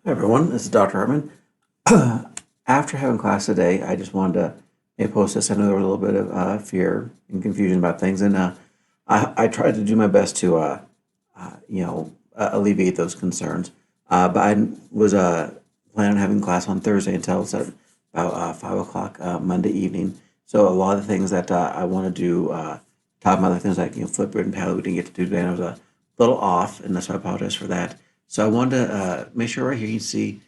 Hi everyone, this is Dr. Hartman. After having class today, I just wanted to post this. I know there was a little bit of fear and confusion about things, and I tried to do my best to, alleviate those concerns. But I was planning on having class on Thursday until about 5 o'clock Monday evening. So a lot of the things that I want to do, talk about the things like Flipgrid and Padlet we didn't get to do today, and I was a little off, and so I apologize for that. So I wanted to make sure right here you can see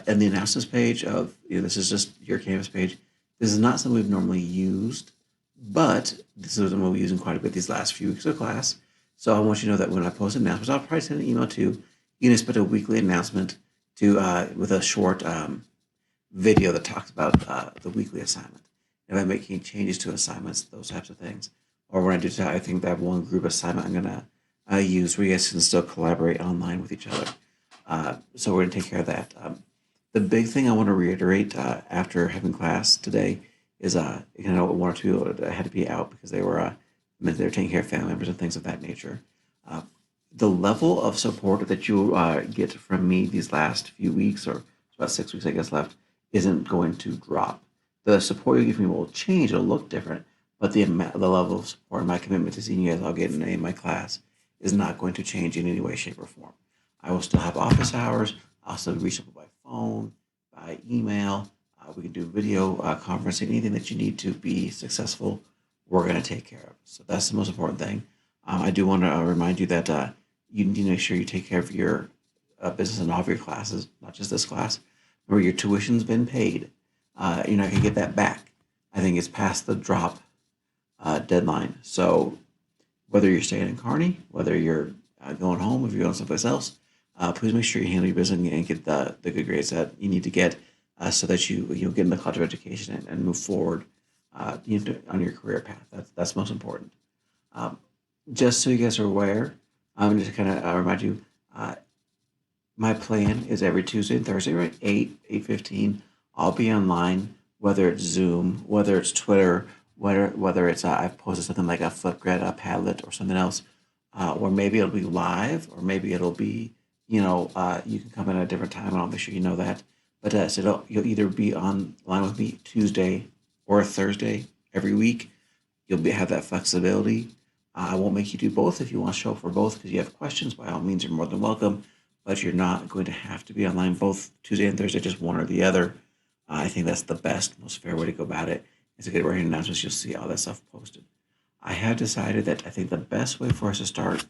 in the analysis page of, this is just your Canvas page. This is not something we've normally used, but this is something we're using quite a bit these last few weeks of class. So I want you to know that when I post announcements, I'll probably send an email to you. You can expect a weekly announcement to with a short video that talks about the weekly assignment. If I make any changes to assignments, those types of things, or when I do, I think that one group assignment I'm gonna use where you guys can still collaborate online with each other. So we're gonna take care of that. The big thing I want to reiterate after having class today is one or two people that had to be out because they were taking care of family members and things of that nature. Uh, the level of support that you get from me these last few weeks, or it's about 6 weeks I guess left, isn't going to drop. The support you give me will change; it'll look different, but the level of support and my commitment to seeing you guys all get in my class is not going to change in any way, shape, or form. I will still have office hours. I'll still be reachable by phone, by email. We can do video conferencing, anything that you need to be successful, we're going to take care of. So that's the most important thing. I do want to remind you that you need to make sure you take care of your business and all of your classes, not just this class. Remember, your tuition's been paid. You're not going to get that back. I think it's past the drop deadline. So whether you're staying in Kearney, whether you're going home, if you're going someplace else, please make sure you handle your business and get the good grades that you need to get so that you'll get in the college of education and move forward on your career path. That's most important. Um, just so you guys are aware, I'm just kind of remind you, uh, my plan is every Tuesday and Thursday, right? 8:15. I'll be online, whether it's Zoom, whether it's Twitter, whether it's I've posted something like a Flipgrid, a Padlet, or something else, or maybe it'll be live, or maybe it'll be you can come in at a different time, and I'll make sure you know that. But so you'll either be online with me Tuesday or Thursday every week. Have that flexibility. I won't make you do both. If you want to show up for both because you have questions, by all means, you're more than welcome. But you're not going to have to be online both Tuesday and Thursday, just one or the other. I think that's the best, most fair way to go about it. Is to get right announcements. You'll see all that stuff posted. I have decided that I think the best way for us to start,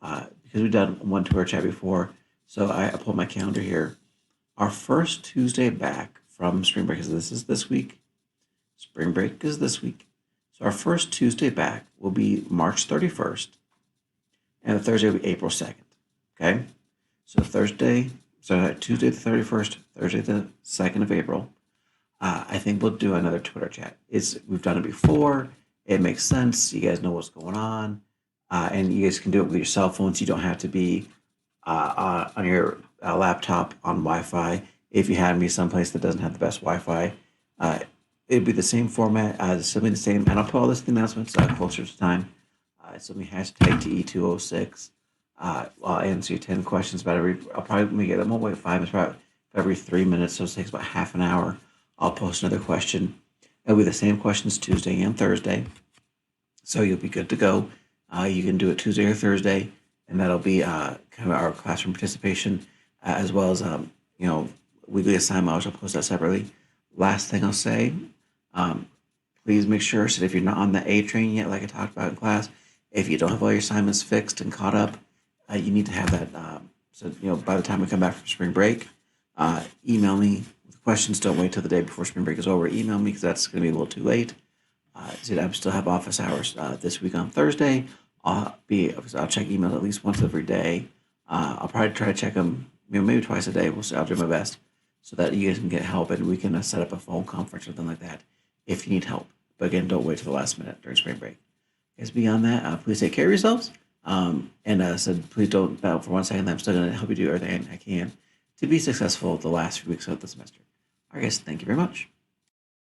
because we've done one tour chat before, so I pulled my calendar here. Our first Tuesday back from spring break is this week. Spring break is this week. So our first Tuesday back will be March 31st, and the Thursday will be April 2nd. Okay? So Tuesday the 31st, Thursday the 2nd of April. I think we'll do another Twitter chat. We've done it before. It makes sense. You guys know what's going on, and you guys can do it with your cell phones. You don't have to be on your laptop on Wi-Fi. If you have me someplace that doesn't have the best Wi-Fi, uh, it'd be the same format, simply the same. And I'll put all this in the announcements closer to time. It's only hashtag TE206. I'll answer you 10 questions about every. I'll probably make it. I'm gonna wait 5 minutes, about every 3 minutes, so it takes about half an hour. I'll post another question. It'll be the same questions Tuesday and Thursday, so you'll be good to go. You can do it Tuesday or Thursday, and that'll be kind of our classroom participation, as well as weekly assignment. I'll post that separately. Last thing I'll say, um, please make sure that if you're not on the A train yet, like I talked about in class, if you don't have all your assignments fixed and caught up, you need to have that. So by the time we come back from spring break, email me with questions. Don't wait till the day before spring break is over. Email me because that's going to be a little too late. I still have office hours this week on Thursday. I'll check emails at least once every day. I'll probably try to check them, maybe twice a day. We'll see. I'll do my best so that you guys can get help and we can set up a phone conference or something like that if you need help. But again, don't wait till the last minute during spring break. Guys, beyond that, please take care of yourselves. So please don't doubt for 1 second that I'm still going to help you do everything I can to be successful the last few weeks of the semester. All right, guys, thank you very much.